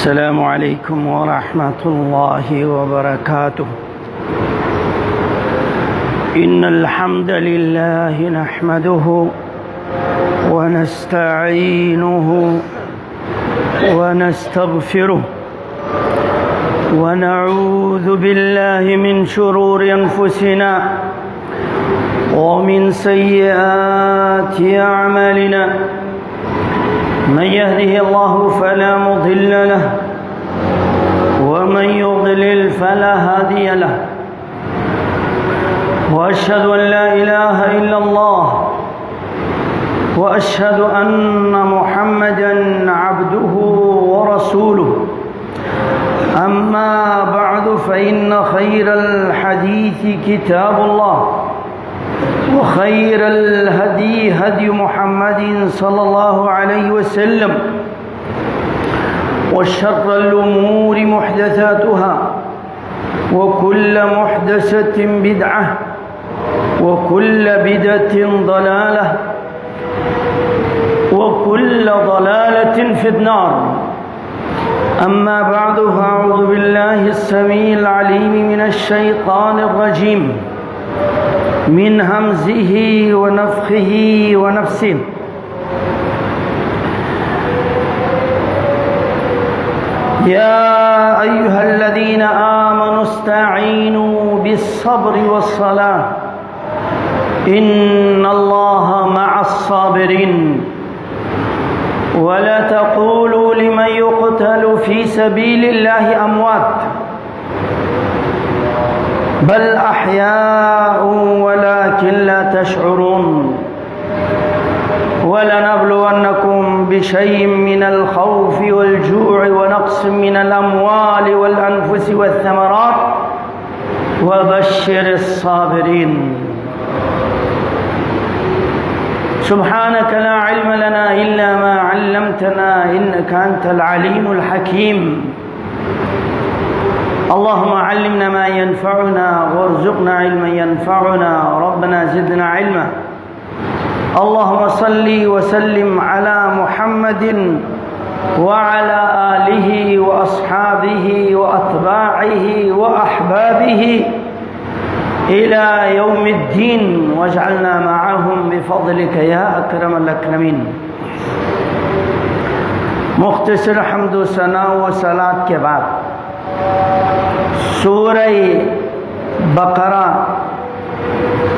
السلام عليكم ورحمة الله وبركاته. إن الحمد لله نحمده ونستعينه ونستغفره ونعوذ بالله من شرور أنفسنا ومن سيئات أعمالنا. من يهده الله فلا مضل له ومن يضلل فلا هادي له، وأشهد أن لا إله إلا الله وأشهد أن محمدًا عبده ورسوله. أما بعد فإن خير الحديث كتاب الله وخير الهدي هدي محمد صلى الله عليه وسلم، وشر الأمور محدثاتها وكل محدثة بدعة وكل بدعة ضلالة وكل ضلالة في النار. أما بعد فأعوذ بالله السميع العليم من الشيطان الرجيم من همزه ونفخه ونفسه. يا أيها الذين آمنوا استعينوا بالصبر والصلاة إن الله مع الصابرين. ولا تقولوا لمن يقتل في سبيل الله أموات بل أحياء ولكن لا تشعرون. ولنبلونكم بشيء من الخوف والجوع ونقص من الأموال والأنفس والثمرات وبشر الصابرين. سبحانك لا علم لنا إلا ما علمتنا إنك أنت العليم الحكيم. اللهم علمنا ما ينفعنا وارزقنا علما ينفعنا. ربنا زدنا علما. اللهم صل وسلم على محمد وعلى آله وأصحابه وأتباعه وأحبابه إلى يوم الدين، واجعلنا معهم بفضلك يا أكرم الأكرمين. مختصر حمد و ثنا و صلات کے بعد سورہ بقرہ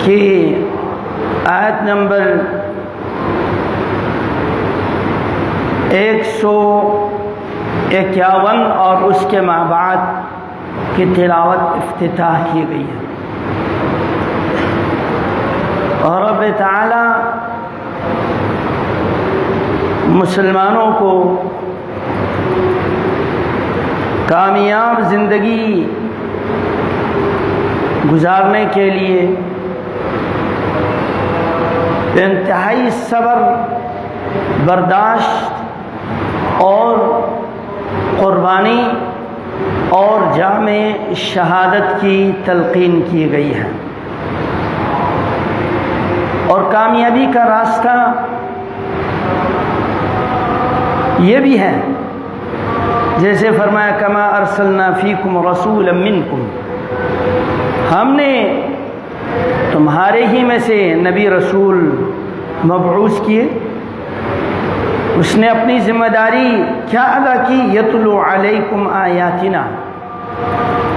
کی آیت نمبر 151 اور اس کے مابعد کی تلاوت افتتاح کی گئی ہے. اور رب تعالی مسلمانوں کو کامیاب زندگی گزارنے کے لیے انتہائی صبر، برداشت اور قربانی اور جامع شہادت کی تلقین کی گئی ہے. اور کامیابی کا راستہ یہ بھی ہے، جیسے فرمایا کما ارسلنا فیکم رسولا منکم، ہم نے تمہارے ہی میں سے نبی رسول مبعوث کیے. اس نے اپنی ذمہ داری کیا ادا کی؟ یتلو علیکم آیاتنا،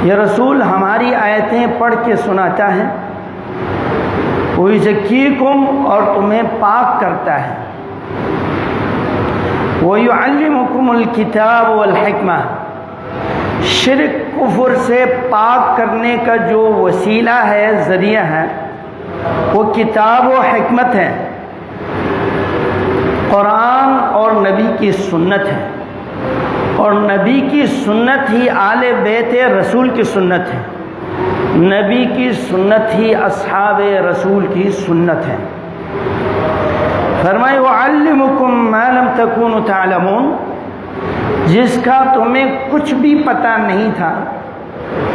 یہ رسول ہماری آیتیں پڑھ کے سناتا ہے. وَيُزَكِّيكُمْ، اور تمہیں پاک کرتا ہے. وَيُعَلِّمُكُمُ الْكِتَابَ وَالْحِكْمَةَ، شرک کفر سے پاک کرنے کا جو وسیلہ ہے، ذریعہ ہے، وہ کتاب و حکمت ہے، قرآن اور نبی کی سنت ہے. اور نبی کی سنت ہی آل بیت رسول کی سنت ہے، نبی کی سنت ہی اصحاب رسول کی سنت ہے. فرمائے وَعَلِّمُكُمْ مَا لَمْ تَكُونُوا تَعْلَمُونَ، جس کا تمہیں کچھ بھی پتہ نہیں تھا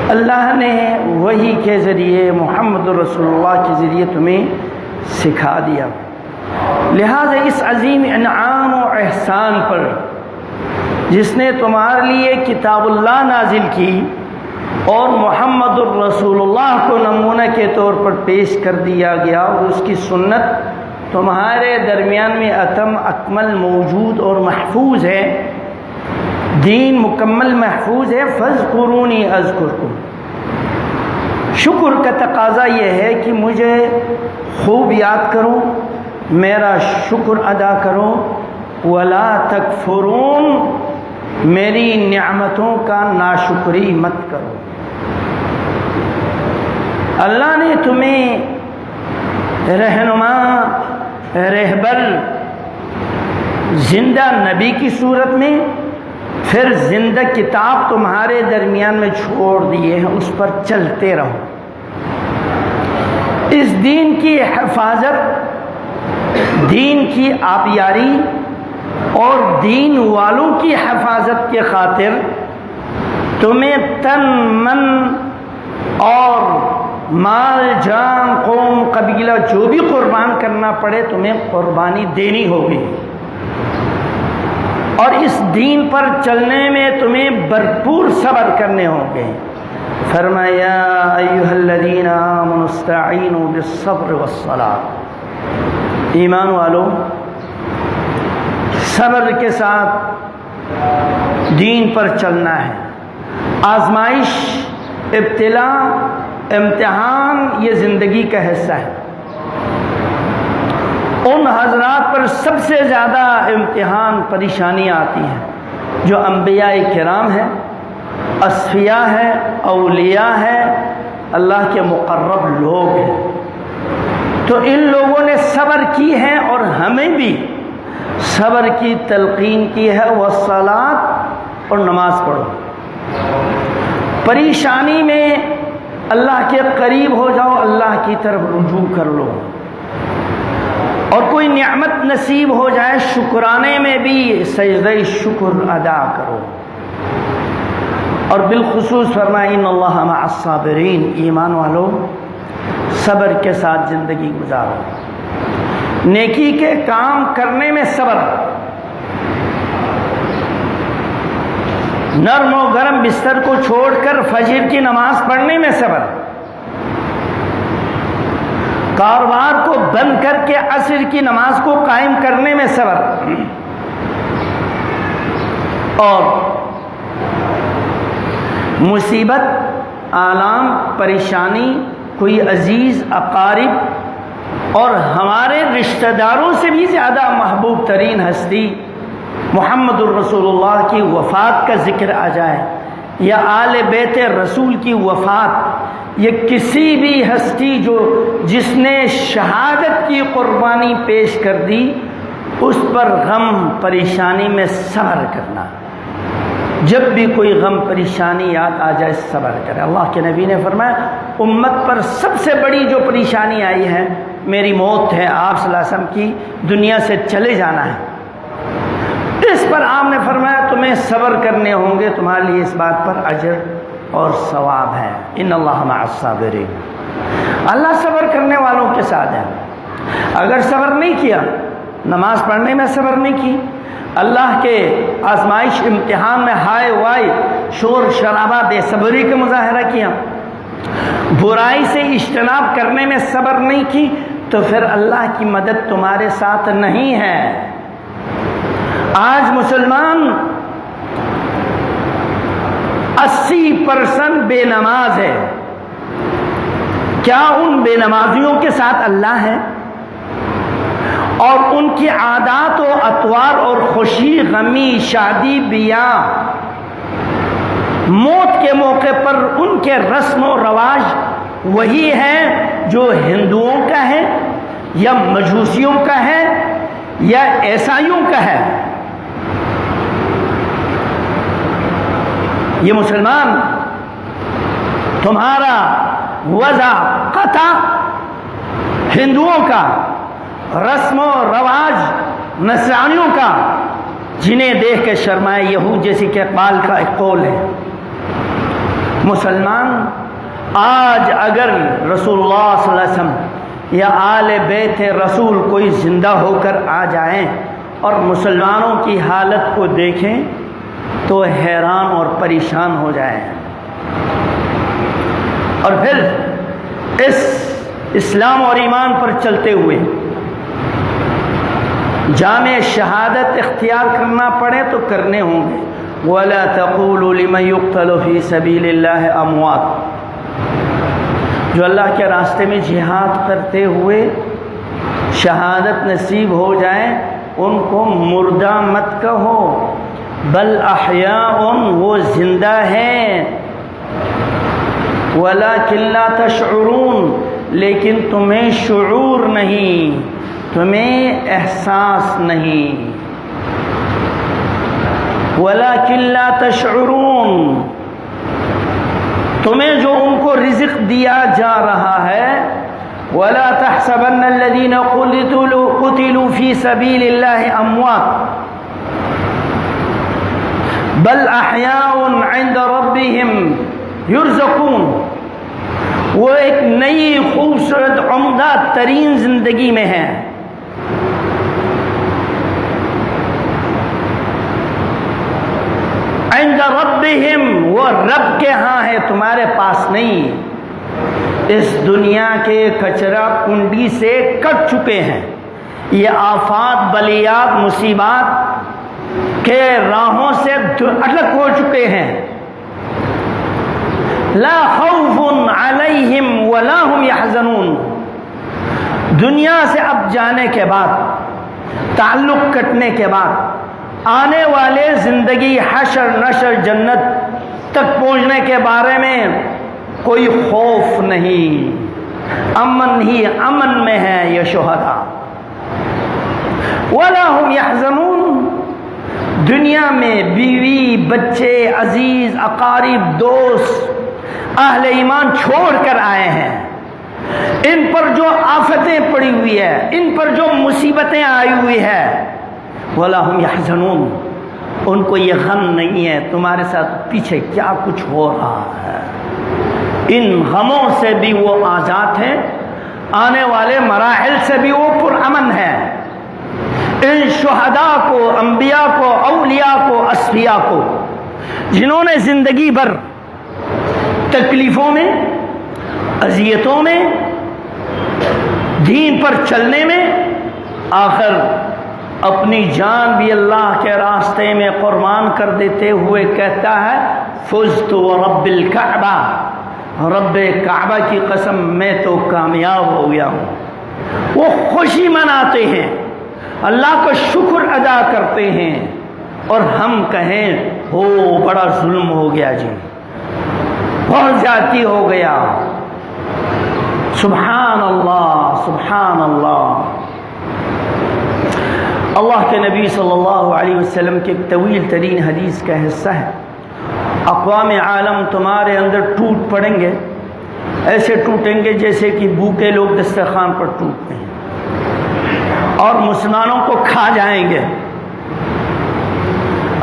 اللہ نے وحی کے ذریعے محمد رسول اللہ کے ذریعے تمہیں سکھا دیا. لہذا اس عظیم انعام و احسان پر جس نے تمہارے لیے کتاب اللہ نازل کی اور محمد الرسول اللہ کو نمونہ کے طور پر پیش کر دیا گیا، اور اس کی سنت تمہارے درمیان میں اتم اکمل موجود اور محفوظ ہے، دین مکمل محفوظ ہے۔ فاذکرونی اذکرکم، شکر کا تقاضا یہ ہے کہ مجھے خوب یاد کرو، میرا شکر ادا کرو، ولا تکفرون، میری نعمتوں کا ناشکری مت کرو۔ اللہ نے تمہیں رہنما، رہبر، زندہ نبی کی صورت میں، پھر زندہ کتاب تمہارے درمیان میں چھوڑ دیے ہیں، اس پر چلتے رہو۔ اس دین کی حفاظت، دین کی آبیاری اور دین والوں کی حفاظت کے خاطر تمہیں تن من اور مال، جان، قوم، قبیلہ جو بھی قربان کرنا پڑے تمہیں قربانی دینی ہوگی، اور اس دین پر چلنے میں تمہیں بھرپور صبر کرنے ہوں گے۔ فرمایا ایھا الذین آمنوا استعینوا بالصبر والصلاۃ، ایمان والو صبر کے ساتھ دین پر چلنا ہے۔ آزمائش، ابتلا، امتحان یہ زندگی کا حصہ ہے۔ ان حضرات پر سب سے زیادہ امتحان، پریشانیاں آتی ہیں جو انبیاء کرام ہیں، اصفیاء ہیں، اولیاء ہیں، اللہ کے مقرب لوگ ہیں۔ تو ان لوگوں نے صبر کی ہے اور ہمیں بھی صبر کی تلقین کی ہے۔ والصلاۃ، اور نماز پڑھو۔ پریشانی میں اللہ کے قریب ہو جاؤ، اللہ کی طرف رجوع کر لو، اور کوئی نعمت نصیب ہو جائے شکرانے میں بھی سجدہ شکر ادا کرو۔ اور بالخصوص فرمایا ان اللہ مع الصابرین، ایمان والو صبر کے ساتھ زندگی گزارو، نیکی کے کام کرنے میں صبر، نرم و گرم بستر کو چھوڑ کر فجر کی نماز پڑھنے میں صبر، کاروبار کو بند کر کے عصر کی نماز کو قائم کرنے میں صبر، اور مصیبت، آلام، پریشانی، کوئی عزیز، اقارب اور ہمارے رشتہ داروں سے بھی زیادہ محبوب ترین ہستی محمد الرسول اللہ کی وفات کا ذکر آ جائے، یا آل بیت رسول کی وفات، یا کسی بھی ہستی جس نے شہادت کی قربانی پیش کر دی، اس پر غم پریشانی میں صبر کرنا۔ جب بھی کوئی غم پریشانی یاد آ جائے صبر کرے۔ اللہ کے نبی نے فرمایا امت پر سب سے بڑی جو پریشانی آئی ہے میری موت ہے، آپ صلی اللہ علیہ وسلم کی دنیا سے چلے جانا ہے۔ اس پر آپ نے فرمایا تمہیں صبر کرنے ہوں گے، تمہارے لیے اس بات پر اجر اور ثواب ہے۔ ان اللہ مع الصابرین، اللہ صبر کرنے والوں کے ساتھ ہے۔ اگر صبر نہیں کیا، نماز پڑھنے میں صبر نہیں کی، اللہ کے آزمائش امتحان میں ہائے وائے شور شرابہ بے صبری کا مظاہرہ کیا، برائی سے اجتناب کرنے میں صبر نہیں کی، تو پھر اللہ کی مدد تمہارے ساتھ نہیں ہے۔ آج مسلمان 80% بے نماز ہے، کیا ان بے نمازیوں کے ساتھ اللہ ہے؟ اور ان کی عادات و اطوار اور خوشی، غمی، شادی، بیاہ، موت کے موقع پر ان کے رسم و رواج وہی ہے جو ہندوؤں کا ہے یا مجوسیوں کا ہے یا عیسائیوں کا ہے؟ یہ مسلمان تمہارا وضع قطع ہندوؤں کا، رسم و رواج نصرانیوں کا، جنہیں دیکھ کے شرمائے یہود، جیسی کہ اقبال کا ایک قول ہے۔ مسلمان آج اگر رسول اللہ صلی اللہ علیہ وسلم یا آل بیت رسول کوئی زندہ ہو کر آ جائیں اور مسلمانوں کی حالت کو دیکھیں تو حیران اور پریشان ہو جائیں۔ اور پھر اس اسلام اور ایمان پر چلتے ہوئے جامع شہادت اختیار کرنا پڑے تو کرنے ہوں گے۔ وَلَا تَقُولُوا لِمَنْ يُقْتَلُ فِي سَبِيلِ اللَّهِ أَمْوَاتٌ، جو اللہ کے راستے میں جہاد کرتے ہوئے شہادت نصیب ہو جائیں ان کو مردہ مت کہو، بل احیاء، وہ زندہ ہیں، وَلَكِنْ لَا تَشْعُرُونَ، لیکن تمہیں شعور نہیں، تمہیں احساس نہیں۔ وَلَكِنْ لَا تَشْعُرُونَ، تمہیں جو ان کو رزق دیا جا رہا ہے، وَلَا تَحْسَبَنَّ الَّذِينَ قُتِلُوا فِي سَبِيلِ اللَّهِ أَمْوَاتٌ بَلْ أَحْيَاءٌ عِنْدَ رَبِّهِمْ يُرْزَقُونَ، وہ ایک نئی خوبصورت عمدہ ترین زندگی میں ہیں۔ عند ربہم، وہ رب کے ہاں ہے، تمہارے پاس نہیں۔ اس دنیا کے کچرا کنڈی سے کٹ چکے ہیں، یہ آفات بلیات مصیبات کے راہوں سے الگ ہو چکے ہیں۔ لا خوف علیہم ولا ہم یحزنون، دنیا سے اب جانے کے بعد، تعلق کٹنے کے بعد، آنے والے زندگی حشر نشر جنت تک پہنچنے کے بارے میں کوئی خوف نہیں، امن ہی امن میں ہے یہ شہداء۔ ولا ہم یحزنون، دنیا میں بیوی بچے عزیز اقارب دوست اہل ایمان چھوڑ کر آئے ہیں، ان پر جو آفتیں پڑی ہوئی ہے، ان پر جو مصیبتیں آئی ہوئی ہے، وَلَا هُمْ يَحْزَنُونَ، ان کو یہ غم نہیں ہے تمہارے ساتھ پیچھے کیا کچھ ہو رہا ہے، ان غموں سے بھی وہ آزاد ہیں، آنے والے مراحل سے بھی وہ پرامن ہے۔ ان شہداء کو، انبیاء کو، اولیاء کو، اصفیاء کو، جنہوں نے زندگی بھر تکلیفوں میں، اذیتوں میں، دین پر چلنے میں، آخر اپنی جان بھی اللہ کے راستے میں قربان کر دیتے ہوئے کہتا ہے فزت ورب الکعبہ، رب کعبہ کی قسم میں تو کامیاب ہو گیا ہوں۔ وہ خوشی مناتے ہیں، اللہ کا شکر ادا کرتے ہیں، اور ہم کہیں ہو بڑا ظلم ہو گیا جی، بہت زیادتی ہو گیا۔ سبحان اللہ، سبحان اللہ۔ اللہ کے نبی صلی اللہ علیہ وسلم کے ایک طویل ترین حدیث کا حصہ ہے، اقوام عالم تمہارے اندر ٹوٹ پڑیں گے، ایسے ٹوٹیں گے جیسے کہ بھوکے لوگ دسترخوان پر ٹوٹتے ہیں، اور مسلمانوں کو کھا جائیں گے۔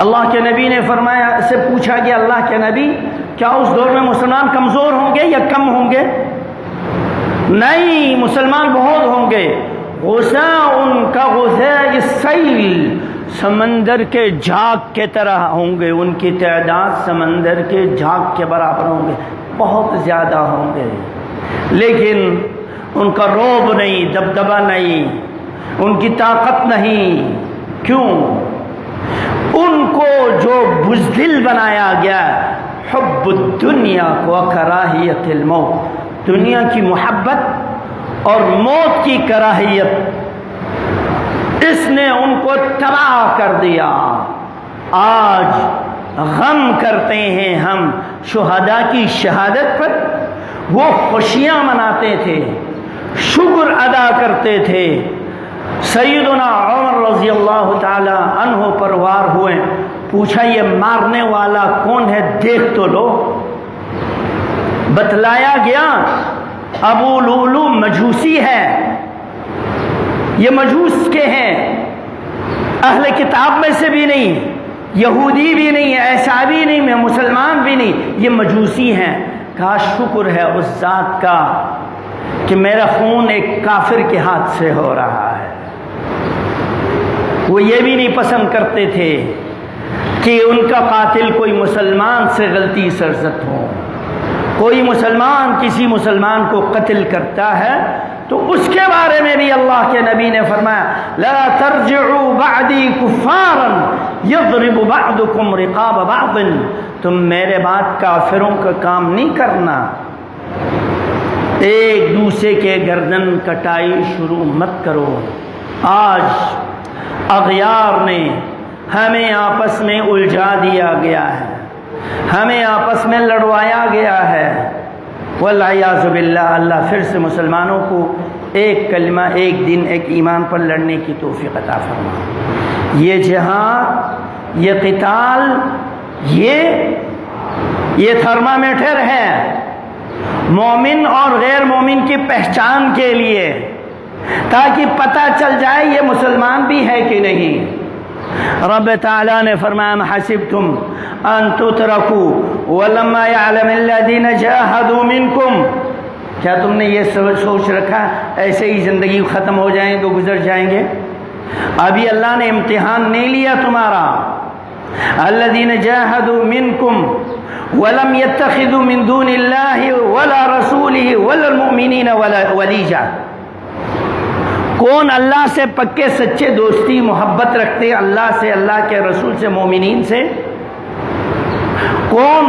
اللہ کے نبی نے فرمایا، اس سے پوچھا گیا اللہ کے نبی کیا اس دور میں مسلمان کمزور ہوں گے یا کم ہوں گے؟ نہیں، مسلمان بہت ہوں گے۔ غثاء ان کا غثاء السیل، سمندر کے جھاگ کے طرح ہوں گے، ان کی تعداد سمندر کے جھاگ کے برابر ہوں گے، بہت زیادہ ہوں گے، لیکن ان کا رعب نہیں، دبدبہ نہیں، ان کی طاقت نہیں۔ کیوں؟ ان کو جو بزدل بنایا گیا، حب الدنیا و کراہیت الموت، دنیا کی محبت اور موت کی کراہیت، اس نے ان کو تباہ کر دیا۔ آج غم کرتے ہیں ہم شہداء کی شہادت پر، وہ خوشیاں مناتے تھے، شکر ادا کرتے تھے۔ سیدنا عمر رضی اللہ تعالی عنہ پر وار ہوئے، پوچھا یہ مارنے والا کون ہے دیکھ تو لو۔ بتلایا گیا ابو لؤلؤ مجوسی ہے، یہ مجوس کے ہیں، اہل کتاب میں سے بھی نہیں، یہودی بھی نہیں، عیسائی نہیں، میں مسلمان بھی نہیں، یہ مجوسی ہیں۔ کہا شکر ہے اس ذات کا کہ میرا خون ایک کافر کے ہاتھ سے ہو رہا ہے۔ وہ یہ بھی نہیں پسند کرتے تھے کہ ان کا قاتل کوئی مسلمان سے غلطی سرزد ہو. کوئی مسلمان کسی مسلمان کو قتل کرتا ہے تو اس کے بارے میں بھی اللہ کے نبی نے فرمایا لا ترجعوا بعدی کفارا یضرب بعضکم رقاب بعض، تم میرے بعد کافروں کا کام نہیں کرنا، ایک دوسرے کے گردن کٹائی شروع مت کرو. آج اغیار نے ہمیں آپس میں الجھا دیا گیا ہے، ہمیں آپس میں لڑوایا گیا ہے. والعیاذ باللہ، اللہ پھر سے مسلمانوں کو ایک کلمہ، ایک دن، ایک ایمان پر لڑنے کی توفیق عطا فرما. یہ جہاد، یہ قتال، یہ تھرمامیٹر ہے مومن اور غیر مومن کی پہچان کے لیے، تاکہ پتہ چل جائے یہ مسلمان بھی ہے کہ نہیں. رب تعالیٰ نے فرمایا حسبتم ان تترکوا ولما يعلم الذين جاهدوا منكم، کیا تم نے یہ سوچ رکھا ایسے ہی زندگی ختم ہو جائیں گے، گزر جائیں گے؟ ابھی اللہ نے امتحان نہیں لیا تمہارا. الذين جاهدوا منكم ولم يتخذوا من دون الله ولا رسوله ولا المؤمنين وليجا، کون اللہ سے پکے سچے دوستی محبت رکھتے، اللہ سے، اللہ کے رسول سے، مومنین سے؟ کون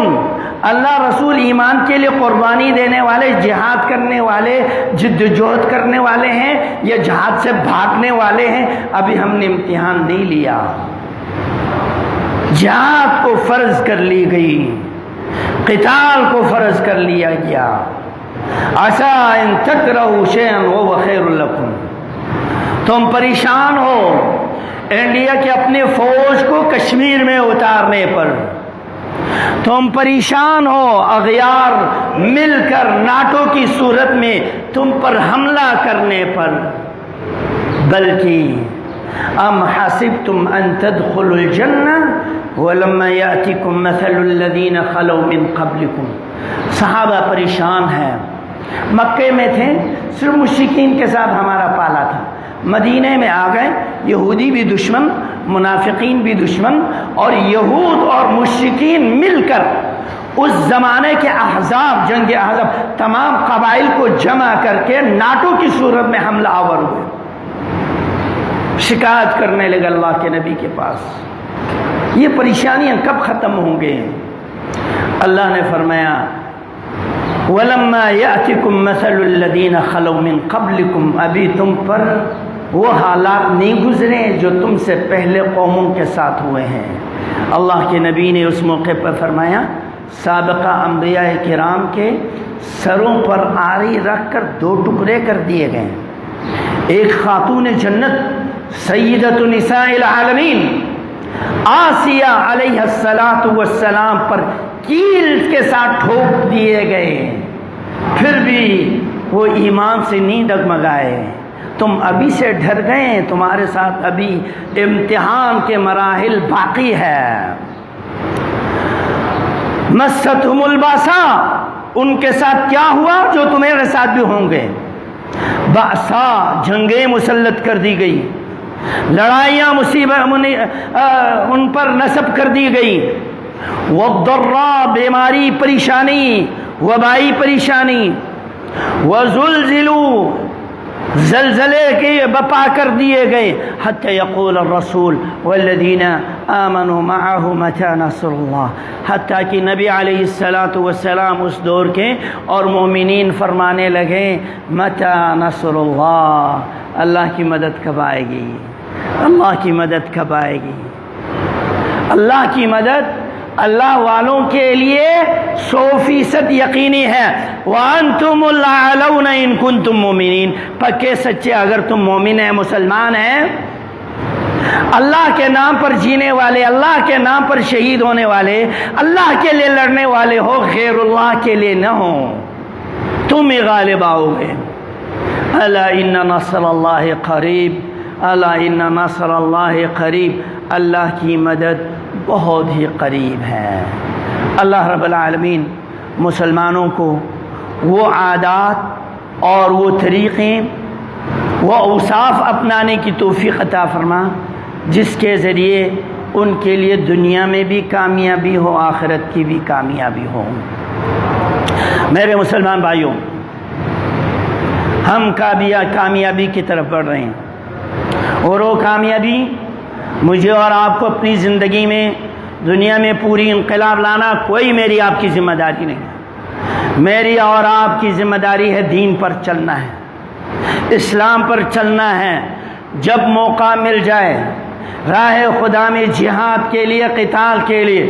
اللہ رسول ایمان کے لیے قربانی دینے والے، جہاد کرنے والے، جد و جہد کرنے والے ہیں یا جہاد سے بھاگنے والے ہیں؟ ابھی ہم نے امتحان نہیں لیا. جہاد کو فرض کر لی گئی، قتال کو فرض کر لیا گیا. عسیٰ ان تکرہوا شیئا وہو خیر لکم، تم پریشان ہو انڈیا کے اپنے فوج کو کشمیر میں اتارنے پر، تم پریشان ہو اغیار مل کر ناٹو کی صورت میں تم پر حملہ کرنے پر، بلکہ ام حسبتم ان تدخلوا الجنہ ولما یأتکم مثل الذین خلوا من قبلکم. صحابہ پریشان ہیں، مکے میں تھے، صرف مشرکین کے ساتھ ہمارا پالا تھا. مدینے میں آ گئے، یہودی بھی دشمن، منافقین بھی دشمن، اور یہود اور مشرکین مل کر اس زمانے کے احزاب، جنگ احزاب، تمام قبائل کو جمع کر کے ناٹو کی صورت میں حملہ آور ہوئے. شکایت کرنے لگے اللہ کے نبی کے پاس، یہ پریشانیاں کب ختم ہوں گے؟ اللہ نے فرمایا وَلَمَّا يَأْتِكُمْ مَثَلُ الَّذِينَ خَلَوْا مِن قَبْلِكُمْ، ابھی تم پر وہ حالات نہیں گزرے جو تم سے پہلے قوموں کے ساتھ ہوئے ہیں. اللہ کے نبی نے اس موقع پر فرمایا سابقہ انبیاء کرام کے سروں پر آری رکھ کر 2 ٹکڑے کر دیے گئے. ایک خاتون جنت سیدۃ نساء العالمین آسیہ علیہ السلام پر کیل کے ساتھ ٹھوک دیے گئے، پھر بھی وہ ایمان سے نہیں ڈگمگائے. تم ابھی سے ڈر گئے، تمہارے ساتھ ابھی امتحان کے مراحل باقی ہے. مستہم الباسا، ان کے ساتھ کیا ہوا جو تمہارے ساتھ بھی ہوں گے. باسا، جنگیں مسلط کر دی گئی، لڑائیاں مصیبت ان پر نصب کر دی گئی. والضراء، بیماری، پریشانی، وبائی پریشانی. وزلزلوا، زلزلے کے بپا کر دیے گئے. حتی یقول الرسول والذین آمنوا معه متی نصر اللہ، حتیٰ کہ نبی علیہ السلام اس دور کے اور مومنین فرمانے لگے متی نصر اللہ، اللہ کی مدد کب آئے گی، اللہ کی مدد کب آئے گی. اللہ کی مدد اللہ والوں کے لیے 100% یقینی ہے. وَأَنْتُمُ الْأَعْلَوْنَ إِن كُنْتُم مُؤْمِنِينَ، پکے سچے اگر تم مومن ہیں، مسلمان ہیں، اللہ کے نام پر جینے والے، اللہ کے نام پر شہید ہونے والے، اللہ کے لیے لڑنے والے ہو، غیر اللہ کے لیے نہ ہو، تم ہی غالب آؤ گے. الا ان نصر اللہ قریب، الا ان نصر اللہ قریب، اللہ کی مدد بہت ہی قریب ہے. اللہ رب العالمین مسلمانوں کو وہ عادات اور وہ طریقے، وہ اوصاف اپنانے کی توفیق عطا فرما جس کے ذریعے ان کے لیے دنیا میں بھی کامیابی ہو، آخرت کی بھی کامیابی ہو۔ میرے مسلمان بھائیوں، ہم کامیابی کی طرف بڑھ رہے ہیں، اور وہ کامیابی مجھے اور آپ کو اپنی زندگی میں دنیا میں پوری انقلاب لانا کوئی میری آپ کی ذمہ داری نہیں ہے۔ میری اور آپ کی ذمہ داری ہے دین پر چلنا ہے، اسلام پر چلنا ہے۔ جب موقع مل جائے راہ خدا میں جہاد کے لیے، قتال کے لیے،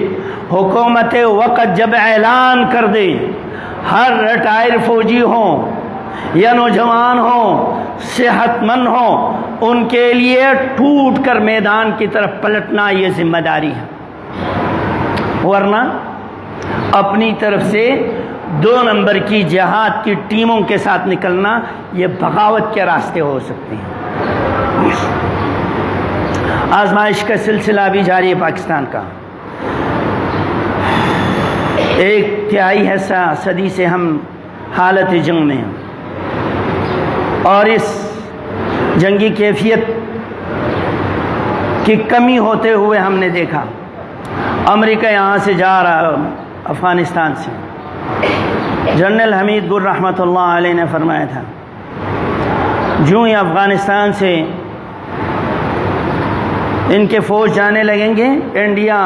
حکومت وقت جب اعلان کر دے، ہر ریٹائر فوجی ہوں یا نوجوان ہوں، صحت مند ہوں، ان کے لیے ٹوٹ کر میدان کی طرف پلٹنا یہ ذمہ داری ہے، ورنہ اپنی طرف سے 2 نمبر کی جہاد کی ٹیموں کے ساتھ نکلنا یہ بغاوت کے راستے ہو سکتے ہیں۔ آزمائش کا سلسلہ بھی جاری ہے پاکستان کا۔ 1 تہائی صدی سے ہم حالت جنگ میں ہیں، اور اس جنگی کیفیت کی کمی ہوتے ہوئے ہم نے دیکھا امریکہ یہاں سے جا رہا، افغانستان سے۔ جنرل حمید گل رحمۃ اللہ علیہ نے فرمایا تھا، جو ہی افغانستان سے ان کے فوج جانے لگیں گے، انڈیا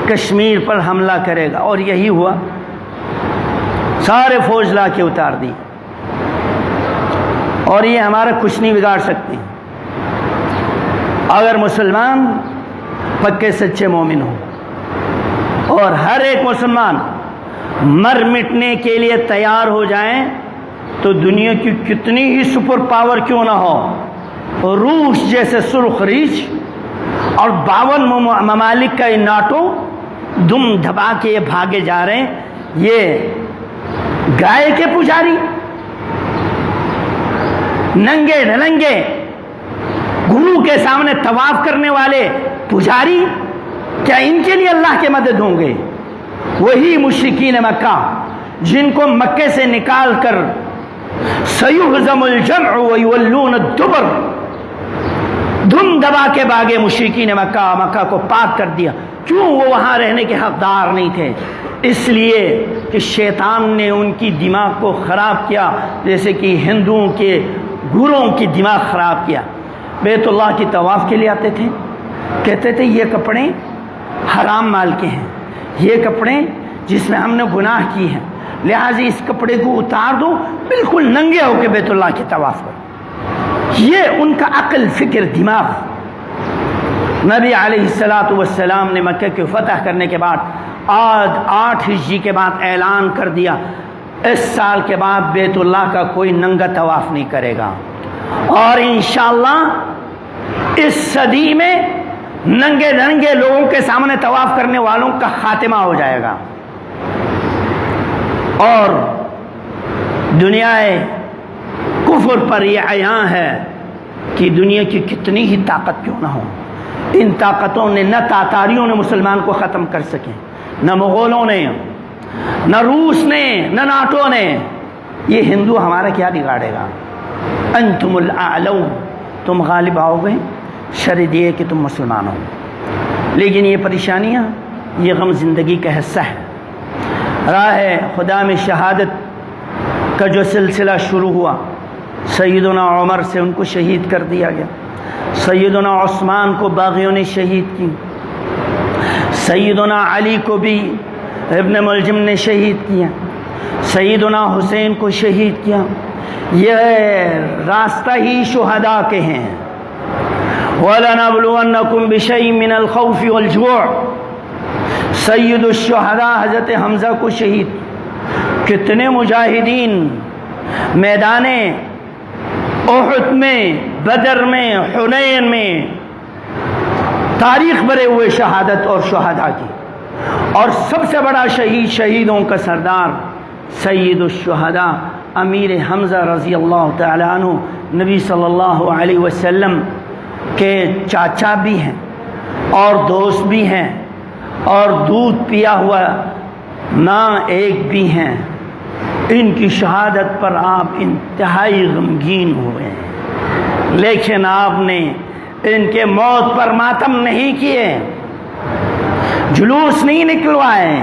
کشمیر پر حملہ کرے گا، اور یہی ہوا، سارے فوج لا کے اتار دی، اور یہ ہمارا کچھ نہیں بگاڑ سکتے اگر مسلمان پکے سچے مومن ہوں، اور ہر ایک مسلمان مر مٹنے کے لیے تیار ہو جائیں، تو دنیا کی کتنی ہی سپر پاور کیوں نہ ہو، روس جیسے سرخ ریچھ اور 52 ممالک کا ناٹو دم دبا کے یہ بھاگے جا رہے ہیں، یہ گائے کے پجاری، ننگے ڈھلنگے گرو کے سامنے طواف کرنے والے پجاری، کیا ان کے لیے اللہ کے مدد ہوں گے؟ وہی مشرکین مکہ جن کو مکے سے نکال کر سیہزم الجمع ویولون الدبر، دھم دبا کے بھاگے مشرکین مکہ کو پاک کر دیا۔ کیوں؟ وہ وہاں رہنے کے حقدار نہیں تھے، اس لیے کہ شیطان نے ان کی دماغ کو خراب کیا، جیسے کہ ہندوؤں کے گروؤں کی دماغ خراب کیا۔ بیت اللہ کی طواف کے لیے آتے تھے، کہتے تھے یہ کپڑے حرام مال کے ہیں، یہ کپڑے جس میں ہم نے گناہ کی ہیں، لہٰذا اس کپڑے کو اتار دو، بالکل ننگے ہو کے بیت اللہ کی طواف کرو۔ یہ ان کا عقل، فکر، دماغ۔ نبی علیہ السلام نے مکہ کو فتح کرنے کے بعد 8 ہجری کے بعد اعلان کر دیا، اس سال کے بعد بیت اللہ کا کوئی ننگا طواف نہیں کرے گا، اور انشاءاللہ اس صدی میں ننگے ننگے لوگوں کے سامنے طواف کرنے والوں کا خاتمہ ہو جائے گا۔ اور دنیا کفر پر یہ عیاں ہے کہ دنیا کی کتنی ہی طاقت کیوں نہ ہو، ان طاقتوں نے، نہ تاتاریوں نے مسلمان کو ختم کر سکے، نہ مغولوں نے، نہ روس نے، نہ ناٹو نے۔ یہ ہندو ہمارا کیا بگاڑے گا؟ انتم الاعلون، تم غالب آؤ گے، شرط یہ کہ تم مسلمان ہو۔ لیکن یہ پریشانیاں، یہ غم زندگی کا حصہ ہے۔ راہ خدا میں شہادت کا جو سلسلہ شروع ہوا، سیدنا عمر سے ان کو شہید کر دیا گیا، سیدنا عثمان کو باغیوں نے شہید کی، سیدنا علی کو بھی ابن ملجم نے شہید کیا، سیدنا حسین کو شہید کیا۔ یہ راستہ ہی شہداء کے ہیں۔ وَلَنَبْلُوَنَّكُمْ بِشَيْءٍ مِّنَ الْخَوْفِ وَالْجُوعِ، سید الشہداء حضرت حمزہ کو شہید۔ کتنے مجاہدین میدان احد میں، بدر میں، حنین میں تاریخ بھرے ہوئے شہادت اور شہداء کی، اور سب سے بڑا شہید، شہیدوں کا سردار، سید الشہداء امیر حمزہ رضی اللہ تعالی عنہ، نبی صلی اللہ علیہ وسلم کے چاچا بھی ہیں اور دوست بھی ہیں، اور دودھ پیا ہوا ماں ایک بھی ہیں۔ ان کی شہادت پر آپ انتہائی غمگین ہوئے ہیں، لیکن آپ نے ان کے موت پر ماتم نہیں کیے، جلوس نہیں نکلوائے،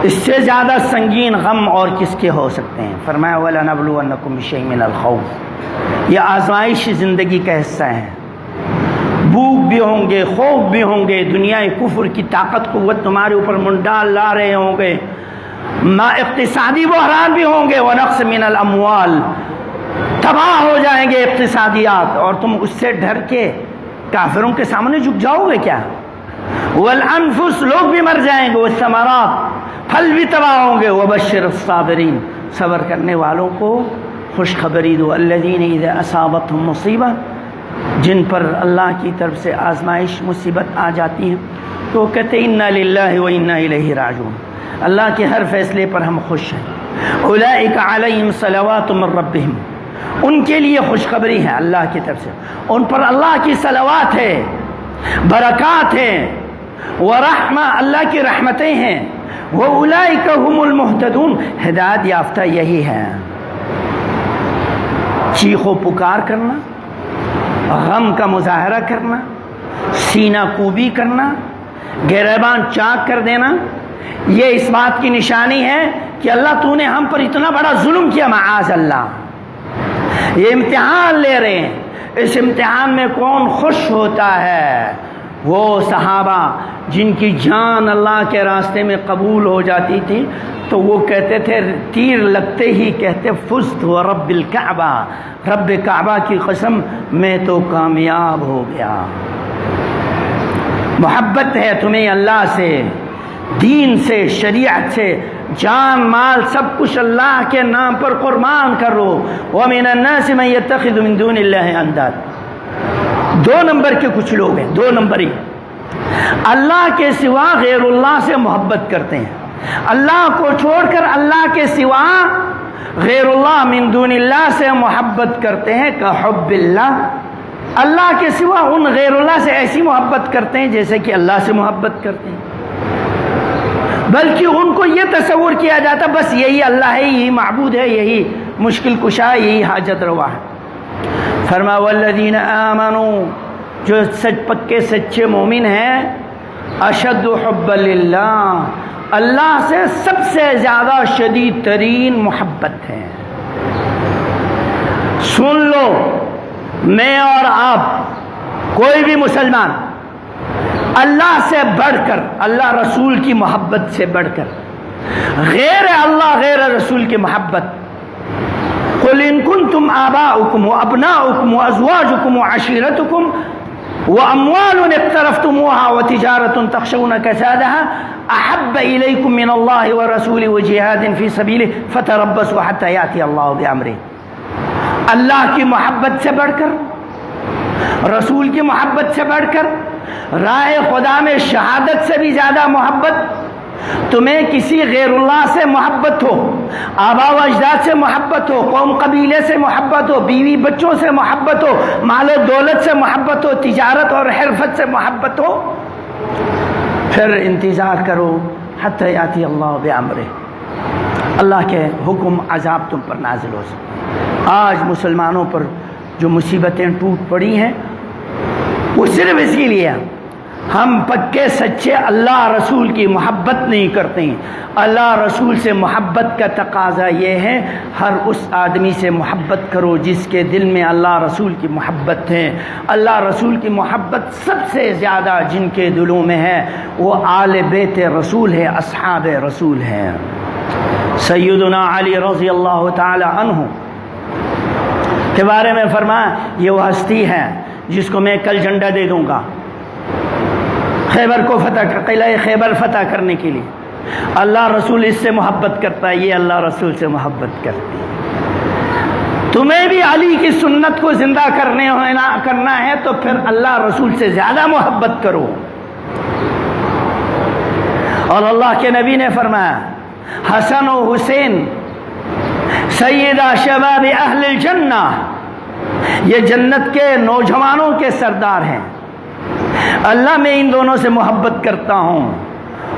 اس سے زیادہ سنگین غم اور کس کے ہو سکتے ہیں؟ فرمایا وَلَنَبْلُوَنَّكُمْ بِشَيْءٍ مِّنَ الْخَوْفِ، یہ آزمائش زندگی کا حصہ ہے، بھوک بھی ہوں گے، خوف بھی ہوں گے، دنیا کفر کی طاقت قوت تمہارے اوپر منڈال لا رہے ہوں گے، اقتصادی بحران بھی ہوں گے، وَنَقْصٍ مِّنَ الْأَمْوَالِ، تباہ ہو جائیں گے اقتصادیات، اور تم اس سے ڈر کے کافروں کے سامنے جھک جاؤ گے کیا؟ والانفس، لوگ بھی مر جائیں گے، والثمرات، پھل بھی تباہ ہوں گے، وبشر الصابرین، صبر کرنے والوں کو خوشخبری دو، الذین اذا اصابتهم مصیبہ، جن پر اللہ کی طرف سے آزمائش مصیبت آ جاتی ہے تو کہتے ہیں انا للہ و انا الیہ راجعون، اللہ کے ہر فیصلے پر ہم خوش ہیں، اولئک علیہم صلوات من ربہم، ان کے لیے خوشخبری ہے اللہ کی طرف سے، ان پر اللہ کی صلوات ہے، برکات ہیں، ورحمہ، اللہ کی رحمتیں ہیں، وَأُولَئِكَ هُمُ الْمُهْتَدُونَ، ہدایت یافتہ یہی ہے۔ چیخ و پکار کرنا، غم کا مظاہرہ کرنا، سینہ کوبی کرنا، گریبان چاک کر دینا، یہ اس بات کی نشانی ہے کہ اللہ تو نے ہم پر اتنا بڑا ظلم کیا، معاذ اللہ، یہ امتحان لے رہے ہیں، اس امتحان میں کون خوش ہوتا ہے؟ وہ صحابہ جن کی جان اللہ کے راستے میں قبول ہو جاتی تھی تو وہ کہتے تھے، تیر لگتے ہی کہتے فزت ورب الکعبہ، رب کعبہ کی قسم میں تو کامیاب ہو گیا۔ محبت ہے تمہیں اللہ سے، دین سے، شریعت سے، جان مال سب کچھ اللہ کے نام پر قربان کرو۔ وَمِنَ النَّاسِ مَن يَتَّخِذُ مِن دُونِ اللَّهِ أَندَادًا، دو نمبر کے کچھ لوگ ہیں، دو نمبری، اللہ کے سوا غیر اللہ سے محبت کرتے ہیں، اللہ کو چھوڑ کر اللہ کے سوا غیر اللہ من دون اللہ سے محبت کرتے ہیں، کہ حب اللہ، اللہ کے سوا ان غیر اللہ سے ایسی محبت کرتے ہیں جیسے کہ اللہ سے محبت کرتے ہیں، بلکہ ان کو یہ تصور کیا جاتا بس یہی اللہ ہے، یہی معبود ہے، یہی مشکل کشا، یہی حاجت روا ہے۔ فرمایا والذین آمنوا، جو سچ پکے سچے مومن ہیں، اشد حب للہ، اللہ سے سب سے زیادہ شدید ترین محبت ہے۔ سن لو، میں اور آپ کوئی بھی مسلمان اللہ سے بڑھ کر، اللہ رسول کی محبت سے بڑھ کر، غیر اللہ غیر رسول کی محبت، قل ان کنتم آباؤکم وابناؤکم وازواجکم وعشیرتکم واموال اقترفتموها وتجارة تخشون كسادها احب الیکم من اللہ ورسولہ وجہاد فی سبیلہ فتربصوا حتی یأتی اللہ بامرہ، اللہ کی محبت سے بڑھ کر، رسول کی محبت سے بڑھ کر، راہ خدا میں شہادت سے بھی زیادہ محبت، تمہیں کسی غیر اللہ سے محبت ہو، آبا و اجداد سے محبت ہو، قوم قبیلے سے محبت ہو، بیوی بچوں سے محبت ہو، مال و دولت سے محبت ہو، تجارت اور حرفت سے محبت ہو، پھر انتظار کرو حتی یاتی اللہ بامرہ، اللہ کے حکم عذاب تم پر نازل ہو سکے۔ آج مسلمانوں پر جو مصیبتیں ٹوٹ پڑی ہیں وہ صرف اس کے لیے ہم پکے سچے اللہ رسول کی محبت نہیں کرتے ہیں۔ اللہ رسول سے محبت کا تقاضا یہ ہے، ہر اس آدمی سے محبت کرو جس کے دل میں اللہ رسول کی محبت ہے۔ اللہ رسول کی محبت سب سے زیادہ جن کے دلوں میں ہے وہ آل بیت رسول ہے، اصحاب رسول ہیں۔ سیدنا علی رضی اللہ تعالی عنہ کے بارے میں فرمایا، یہ وہ ہستی ہے جس کو میں کل جھنڈا دے دوں گا خیبر کو فتح، قلعہ خیبر فتح کرنے کے لیے۔ اللہ رسول اس سے محبت کرتا ہے، یہ اللہ رسول سے محبت کرتی ہے۔ تمہیں بھی علی کی سنت کو زندہ کرنا ہے تو پھر اللہ رسول سے زیادہ محبت کرو۔ اور اللہ کے نبی نے فرمایا، حسن و حسین سیدہ شباب اہل الجنہ، یہ جنت کے نوجوانوں کے سردار ہیں۔ اللہ میں ان دونوں سے محبت کرتا ہوں،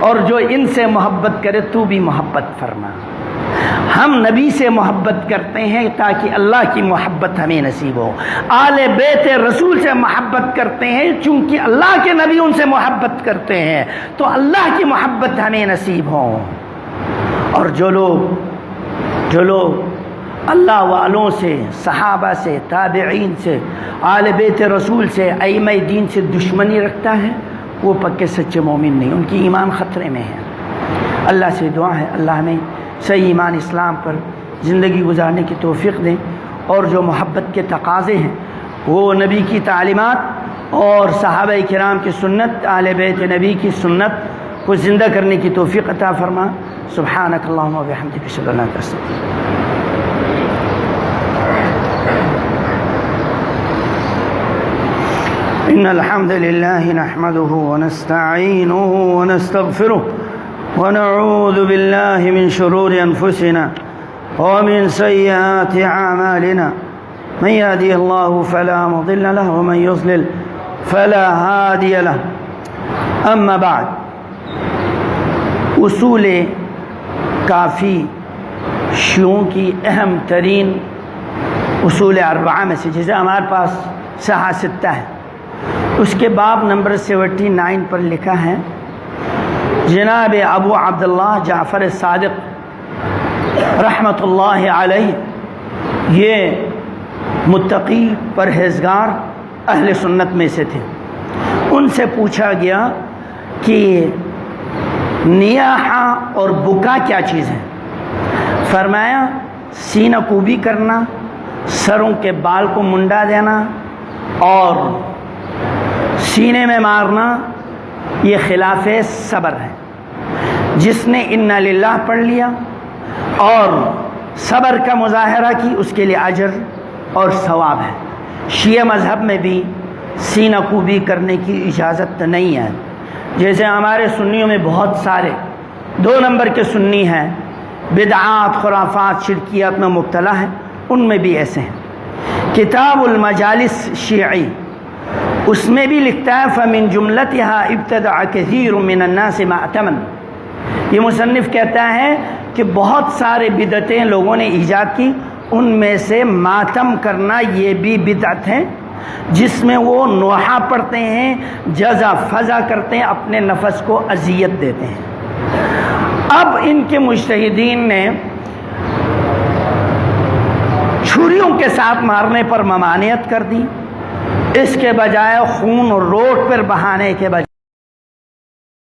اور جو ان سے محبت کرے تو بھی محبت فرما۔ ہم نبی سے محبت کرتے ہیں تاکہ اللہ کی محبت ہمیں نصیب ہو، آل بیت رسول سے محبت کرتے ہیں چونکہ اللہ کے نبی ان سے محبت کرتے ہیں تو اللہ کی محبت ہمیں نصیب ہو۔ اور جو لوگ اللہ والوں سے، صحابہ سے، تابعین سے، آل بیت رسول سے، ائمہ دین سے دشمنی رکھتا ہے وہ پکے سچے مومن نہیں، ان کی ایمان خطرے میں ہے۔ اللہ سے دعا ہے اللہ ہمیں صحیح ایمان اسلام پر زندگی گزارنے کی توفیق دیں، اور جو محبت کے تقاضے ہیں وہ نبی کی تعلیمات اور صحابہ کرام کی سنت، آل بیت نبی کی سنت کو زندہ کرنے کی توفیق عطا فرما۔ سبحانک اللہم و بحمدک، اشہد ان لا الہ الا انت۔ إن الحمد لله نحمده ونستعينه ونستغفره ونعوذ بالله من شرور أنفسنا ومن سيئات أعمالنا، من يهدي الله فلا مضل له ومن يضلل فلا هادي له۔ أما بعد، اصول کافی شیعوں کی اہم ترین اصول اربعہ میں سے، جسے ہمارے پاس صحاح ستہ ہے، اس کے باب نمبر 79 پر لکھا ہے جناب ابو عبداللہ جعفر صادق رحمۃ اللہ علیہ، یہ متقی پرہیزگار اہل سنت میں سے تھے۔ ان سے پوچھا گیا کہ نیاحہ اور بکا کیا چیز ہے؟ فرمایا سینہ کوبی کرنا، سروں کے بال کو منڈا دینا اور سینے میں مارنا، یہ خلاف صبر ہے۔ جس نے انا للہ پڑھ لیا اور صبر کا مظاہرہ کی اس کے لیے اجر اور ثواب ہے۔ شیعہ مذہب میں بھی سینہ کوبی کرنے کی اجازت نہیں ہے، جیسے ہمارے سنیوں میں بہت سارے 2 نمبر کے سنی ہیں، بدعات، خرافات، شرکیات میں مبتلا ہیں، ان میں بھی ایسے ہیں۔ کتاب المجالس شیعی، اس میں بھی لکھتا ہے فَمِن جُمْلَتِهَا ابتدع كثير من الناس مَعْتَمًا۔ یہ مصنف کہتا ہے کہ بہت سارے بدعتیں لوگوں نے ایجاد کی، ان میں سے ماتم کرنا یہ بھی بدعت ہے، جس میں وہ نوحہ پڑھتے ہیں، جزا فضا کرتے ہیں، اپنے نفس کو اذیت دیتے ہیں۔ اب ان کے مجتہدین نے چھریوں کے ساتھ مارنے پر ممانعت کر دی، اس کے بجائے خون روڈ پر بہانے کے بجائے